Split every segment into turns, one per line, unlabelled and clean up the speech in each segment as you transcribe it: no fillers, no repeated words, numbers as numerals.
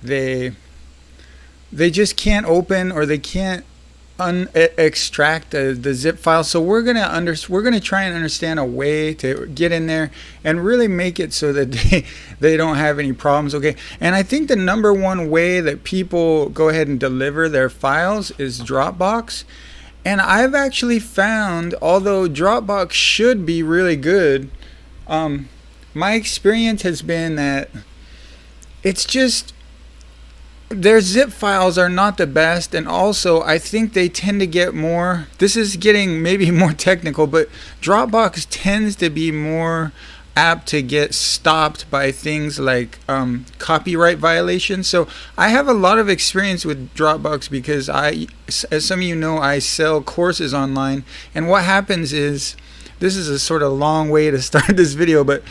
they just can't open, or they can't extract the zip file. So we're gonna try and understand a way to get in there and really make it so that they don't have any problems. Okay, and I think the number one way that people go ahead and deliver their files is Dropbox. And I've actually found, although Dropbox should be really good, my experience has been that it's just, their zip files are not the best. And also I think they tend to get more, this is getting maybe more technical, but Dropbox tends to be more apt to get stopped by things like copyright violations. So I have a lot of experience with Dropbox because as some of you know, I sell courses online. And what happens is, this is a sort of long way to start this video, but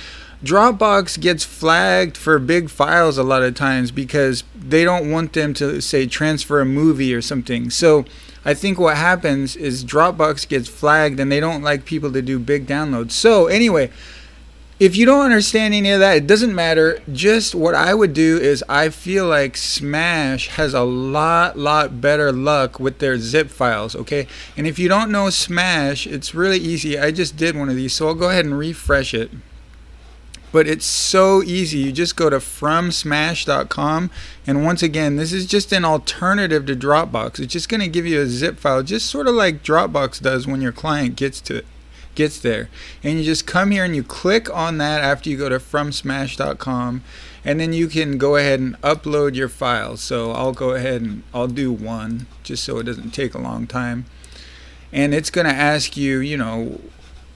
Dropbox gets flagged for big files a lot of times because they don't want them to, say, transfer a movie or something. So I think what happens is Dropbox gets flagged and they don't like people to do big downloads. So anyway, if you don't understand any of that, it doesn't matter. Just what I would do is, I feel like Smash has a lot better luck with their zip files, okay? And if you don't know Smash, it's really easy. I just did one of these, so I'll go ahead and refresh it. But it's so easy. You just go to fromsmash.com, and once again, this is just an alternative to Dropbox. It's just going to give you a zip file, just sort of like Dropbox does when your client gets there. And you just come here and you click on that after you go to fromsmash.com, and then you can go ahead and upload your files. So I'll go ahead and I'll do one just so it doesn't take a long time. And it's going to ask you, you know,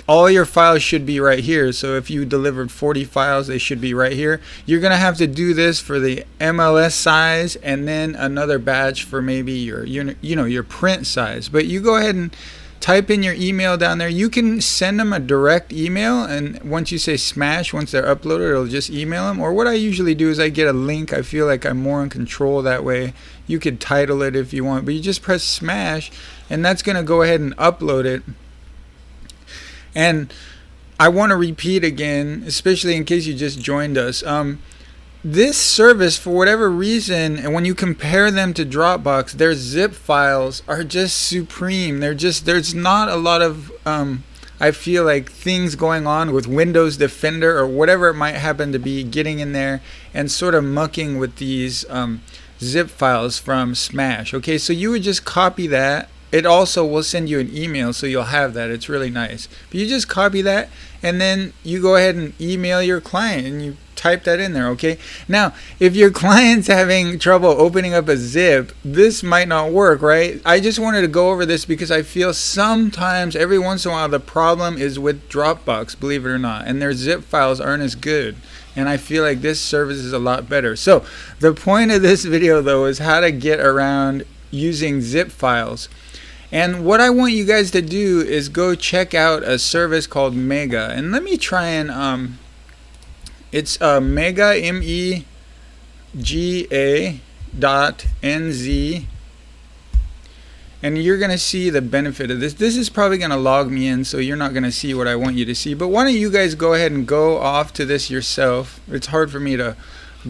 all your files should be right here. So if you delivered 40 files, they should be right here. You're going to have to do this for the MLS size, and then another batch for maybe your print size. But you go ahead and type in your email down there. You can send them a direct email, and once you say Smash, once they're uploaded, it'll just email them. Or what I usually do is I get a link. I feel like I'm more in control that way. You could title it if you want, but you just press Smash, and that's going to go ahead and upload it. And I want to repeat again, especially in case you just joined us, this service, for whatever reason, and when you compare them to Dropbox, their zip files are just supreme. There's not a lot of I feel like things going on with Windows Defender or whatever it might happen to be getting in there and sort of mucking with these zip files from Smash. Okay, so you would just copy that. It also will send you an email, so you'll have that. It's really nice. But you just copy that, and then you go ahead and email your client, and you type that in there, okay? Now, if your client's having trouble opening up a zip, this might not work, right? I just wanted to go over this because I feel sometimes, every once in a while, the problem is with Dropbox, believe it or not, and their zip files aren't as good. And I feel like this service is a lot better. So the point of this video, though, is how to get around using zip files. And what I want you guys to do is go check out a service called Mega. And let me try and it's Mega, MEGA.NZ. And you're going to see the benefit of this. This is probably going to log me in, so you're not going to see what I want you to see. But why don't you guys go ahead and go off to this yourself. It's hard for me to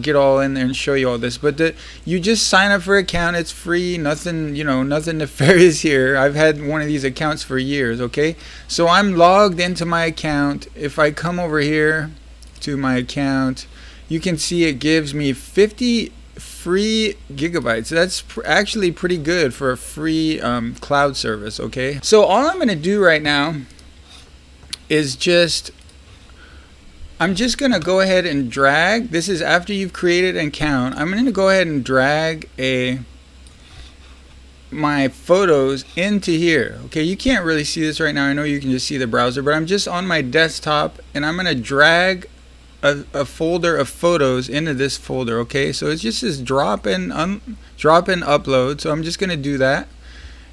get all in there and show you all this, but you just sign up for an account. It's free, nothing, nothing nefarious here. I've had one of these accounts for years. Okay, so I'm logged into my account. If I come over here to my account, you can see it gives me 50 free gigabytes. That's actually pretty good for a free cloud service. Okay, so all I'm going to do right now is I'm just going to go ahead and drag. This is after you've created an account. I'm going to go ahead and drag my photos into here. Okay, you can't really see this right now. I know you can just see the browser, but I'm just on my desktop, and I'm going to drag a folder of photos into this folder. Okay, so it's just this drop in upload. So I'm just going to do that.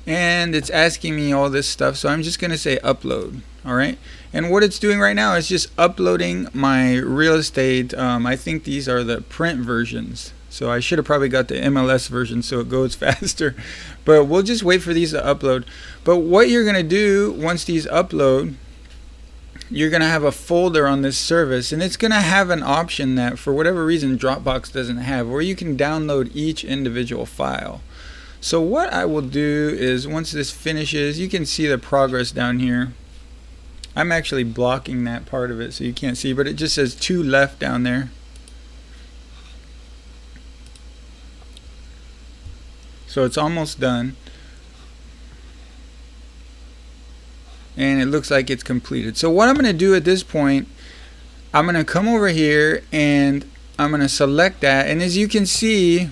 And it's asking me all this stuff, so I'm just going to say upload. Alright, and what it's doing right now is just uploading my real estate. I think these are the print versions, so I should have probably got the MLS version so it goes faster, but we'll just wait for these to upload. But what you're going to do once these upload you're going to have a folder on this service, and it's going to have an option that for whatever reason Dropbox doesn't have, where you can download each individual file. So what I will do is, once this finishes, you can see the progress down here. I'm actually blocking that part of it so you can't see, but it just says 2 left down there. So it's almost done. And it looks like it's completed. So what I'm going to do at this point, I'm going to come over here and I'm going to select that, and as you can see,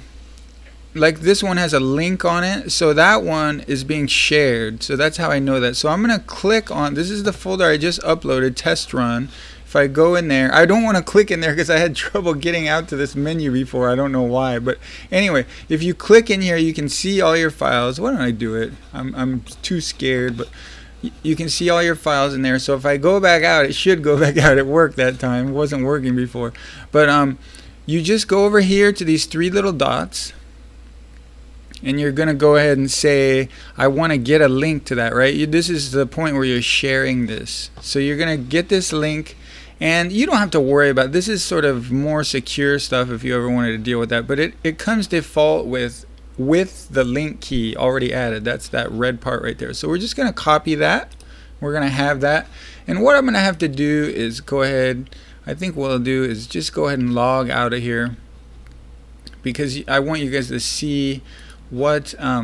like this one has a link on it, so that one is being shared. So that's how I know that. So I'm going to click on, this is the folder I just uploaded, test run. If I go in there, I don't want to click in there because I had trouble getting out to this menu before. I don't know why, but anyway, if you click in here, you can see all your files. Why don't I do it? I'm too scared, but you can see all your files in there. So if I go back out, it should go back out. It worked that time. It wasn't working before. But you just go over here to these 3 little dots, and you're going to go ahead and say, I want to get a link to that, right? This is the point where you're sharing this. So you're going to get this link, and you don't have to worry about it. This is sort of more secure stuff if you ever wanted to deal with that. But it comes default with the link key already added. That's that red part right there. So we're just going to copy that. We're going to have that. And what I'm going to have to do is go ahead, I think what I'll do is just go ahead and log out of here, because I want you guys to see how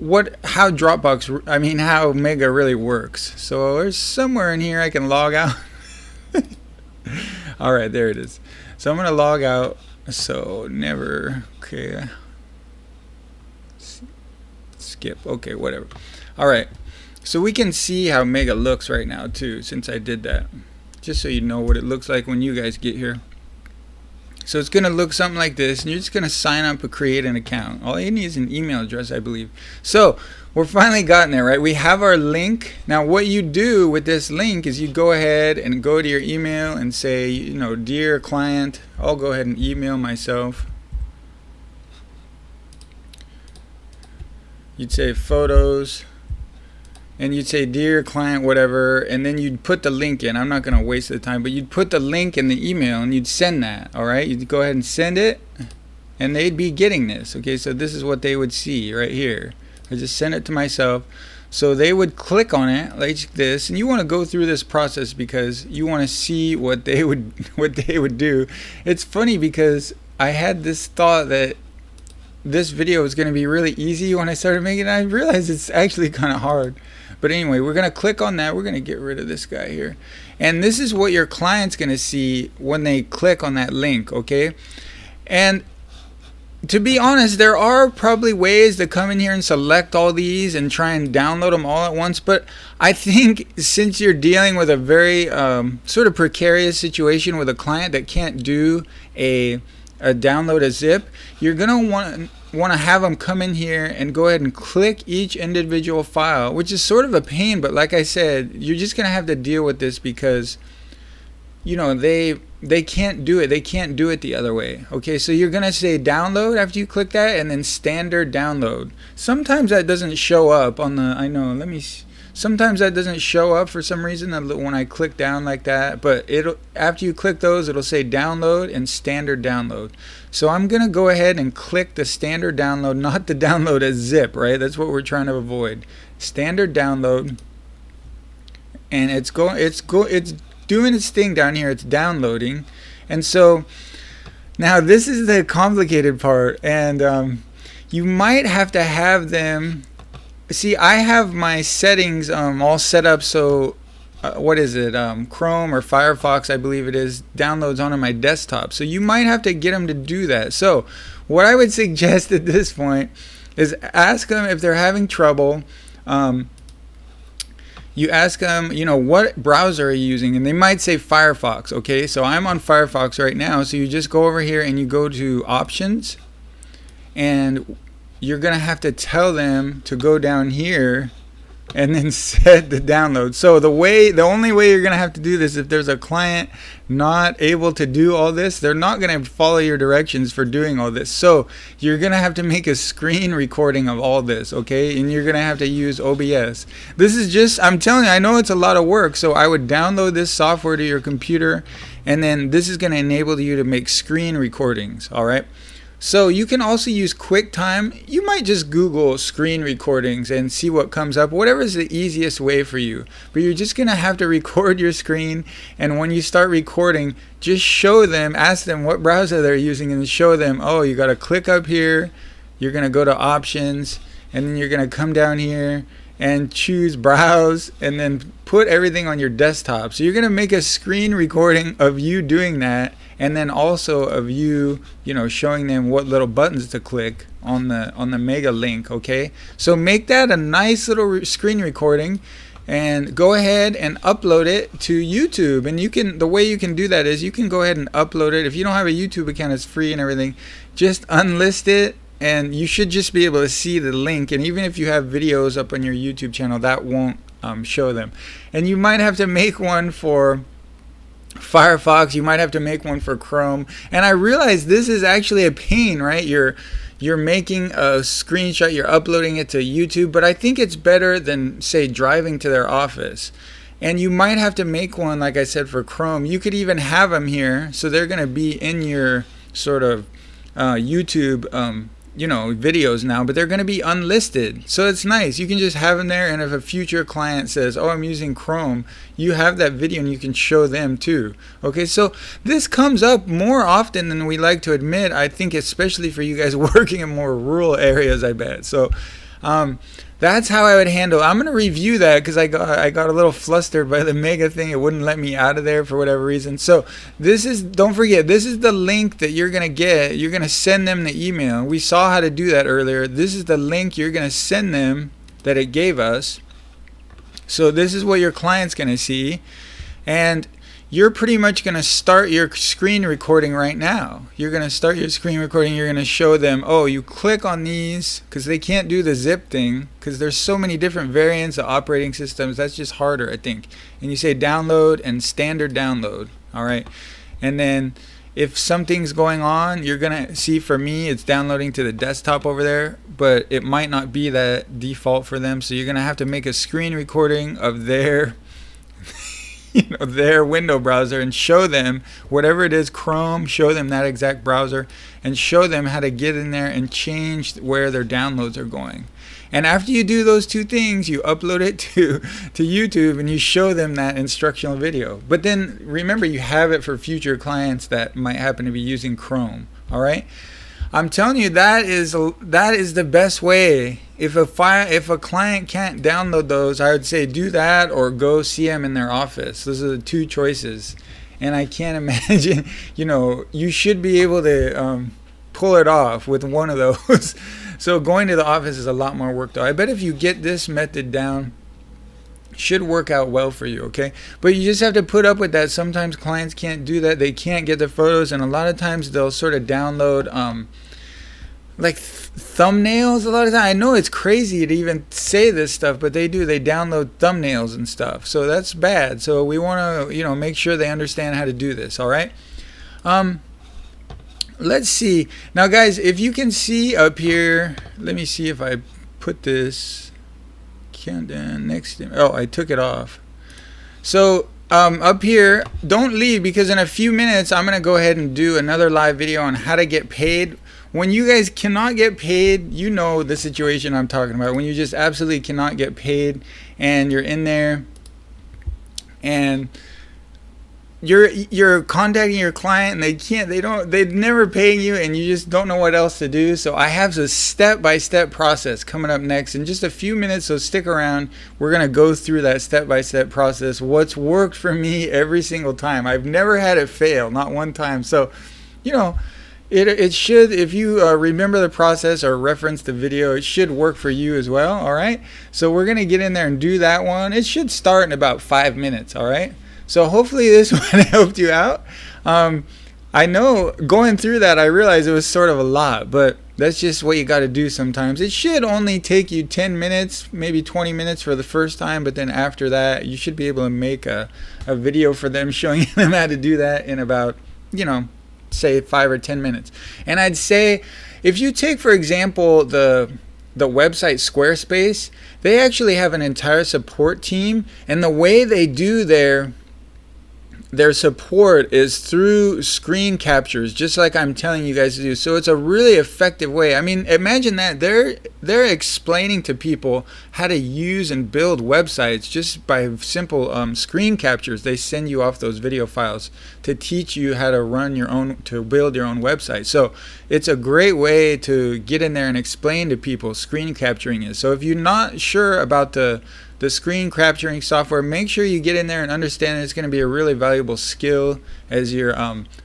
Dropbox, I mean how Mega really works. So there's somewhere in here I can log out. Alright, there it is. So I'm going to log out. So never, okay. Skip, okay, whatever. Alright, so we can see how Mega looks right now too, since I did that, just so you know what it looks like when you guys get here. So it's going to look something like this, and you're just going to sign up and create an account. All you need is an email address, I believe. So we're finally gotten there, right? We have our link. Now what you do with this link is you go ahead and go to your email and say, you know, dear client, I'll go ahead and email myself. You'd say photos, and you'd say dear client whatever, and then you'd put the link in. I'm not going to waste the time, but you'd put the link in the email and you'd send that. Alright, you'd go ahead and send it, and they'd be getting this. Okay, so this is what they would see right here. I just sent it to myself, so they would click on it like this, and you want to go through this process because you want to see what they would do. It's funny because I had this thought that this video is going to be really easy when I started making it. I realized it's actually kind of hard. But anyway, we're going to click on that. We're going to get rid of this guy here. And this is what your client's going to see when they click on that link, okay? And to be honest, there are probably ways to come in here and select all these and try and download them all at once. But I think since you're dealing with a very sort of precarious situation with a client that can't do a download a zip, you're going to want to have them come in here and go ahead and click each individual file, which is sort of a pain, but like I said, you're just going to have to deal with this because, you know, they can't do it. They can't do it the other way. Okay, so you're going to say download after you click that, and then standard download. Sometimes that doesn't show up on the, I know, let me see. Sometimes that doesn't show up for some reason when I click down like that, but it'll, after you click those, it'll say download and standard download. So I'm going to go ahead and click the standard download, not the download as zip, right? That's what we're trying to avoid. Standard download, and it's doing its thing down here. It's downloading. And so now this is the complicated part, and you might have to have them. See, I have my settings all set up so, what is it, Chrome or Firefox, I believe it is, downloads onto my desktop. So you might have to get them to do that. So what I would suggest at this point is ask them if they're having trouble. You ask them, you know, what browser are you using? And they might say Firefox. Okay, so I'm on Firefox right now. So you just go over here and you go to Options, and you're going to have to tell them to go down here and then set the download. So the only way you're gonna have to do this, if there's a client not able to do all this, they're not gonna follow your directions for doing all this. So you're gonna have to make a screen recording of all this, okay? And you're gonna have to use OBS. This is just, I'm telling you, I know it's a lot of work. So I would download this software to your computer, and then this is gonna enable you to make screen recordings, all right? So you can also use QuickTime. You might just Google screen recordings and see what comes up, whatever is the easiest way for you. But you're just going to have to record your screen, and when you start recording, just show them, ask them what browser they're using, and show them, oh, you got to click up here, you're going to go to options, and then you're going to come down here and choose browse, and then put everything on your desktop. So you're going to make a screen recording of you doing that, and then also of you, showing them what little buttons to click on the mega link, okay? So make that a nice little screen recording, and go ahead and upload it to YouTube. And the way you can do that is you can go ahead and upload it. If you don't have a YouTube account, it's free and everything. Just unlist it, and you should just be able to see the link. And even if you have videos up on your YouTube channel, that won't show them. And you might have to make one for Firefox, you might have to make one for Chrome. And I realize this is actually a pain, right? You're making a screenshot, you're uploading it to YouTube, but I think it's better than, say, driving to their office. And you might have to make one, like I said, for Chrome. You could even have them here, so they're going to be in your sort of YouTube videos now, but they're going to be unlisted. So it's nice. You can just have them there, and if a future client says, oh, I'm using Chrome, you have that video and you can show them too. Okay, so this comes up more often than we like to admit, I think, especially for you guys working in more rural areas, I bet. So that's how I would handle it. I'm going to review that because I got a little flustered by the mega thing. It wouldn't let me out of there for whatever reason. So don't forget, this is the link that you're going to get. You're going to send them the email. We saw how to do that earlier. This is the link you're going to send them that it gave us. So this is what your client's going to see. And you're pretty much going to start your screen recording right now. You're going to start your screen recording. You're going to show them, oh, you click on these, because they can't do the zip thing because there's so many different variants of operating systems. That's just harder, I think. And you say download and standard download. All right. And then if something's going on, you're going to see, for me, it's downloading to the desktop over there, but it might not be that default for them. So you're going to have to make a screen recording of their their window browser and show them whatever it is, Chrome, show them that exact browser and show them how to get in there and change where their downloads are going. And after you do those two things, you upload it to YouTube and you show them that instructional video. But then remember, you have it for future clients that might happen to be using Chrome. All right, I'm telling you, that is the best way. If a client can't download those, I would say do that or go see them in their office. Those are the two choices. And I can't imagine, you should be able to pull it off with one of those. So going to the office is a lot more work though. I bet if you get this method down, should work out well for you, okay? But you just have to put up with that. Sometimes clients can't do that. They can't get the photos, and a lot of times they'll sort of download like thumbnails a lot of times. I know it's crazy to even say this stuff, but they do. They download thumbnails and stuff. So that's bad. So we want to, make sure they understand how to do this, all right? Let's see. Now, guys, if you can see up here, let me see if I put this countdown next to, oh, I took it off. So up here, don't leave, because in a few minutes I'm going to go ahead and do another live video on how to get paid. When you guys cannot get paid, you know the situation I'm talking about. When you just absolutely cannot get paid and you're in there and you're contacting your client and they're never paying you and you just don't know what else to do. So I have a step-by-step process coming up next in just a few minutes, so stick around. We're going to go through that step-by-step process, what's worked for me every single time. I've never had it fail, not one time. So, it should, if you remember the process or reference the video, it should work for you as well, all right? So we're going to get in there and do that one. It should start in about 5 minutes, all right? So hopefully this one helped you out. I know going through that, I realized it was sort of a lot, but that's just what you got to do sometimes. It should only take you 10 minutes, maybe 20 minutes for the first time, but then after that, you should be able to make a video for them showing them how to do that in about, say 5 or 10 minutes. And I'd say if you take, for example, the website Squarespace, they actually have an entire support team, and the way they do their support is through screen captures, just like I'm telling you guys to do. So it's a really effective way. I mean, imagine that they're explaining to people how to use and build websites just by simple screen captures. They send you off those video files to teach you how to build your own website. So it's a great way to get in there and explain to people screen capturing is. So if you're not sure about the screen capturing software, make sure you get in there and understand it's going to be a really valuable skill as your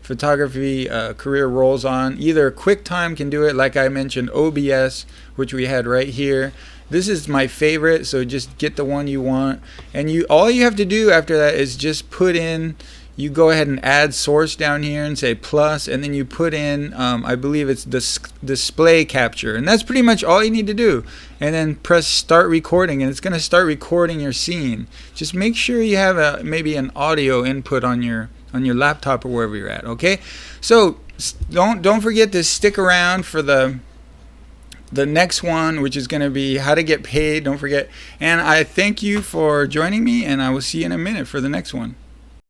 photography career rolls on. Either QuickTime can do it, like I mentioned, OBS, which we had right here. This is my favorite, so just get the one you want. And all you have to do after that is just put in, you go ahead and add source down here and say plus, and then you put in, I believe it's display capture, and that's pretty much all you need to do. And then press start recording, and it's going to start recording your scene. Just make sure you have maybe an audio input on your laptop or wherever you're at. Okay, so don't forget to stick around for the next one, which is going to be how to get paid. Don't forget. And I thank you for joining me, and I will see you in a minute for the next one.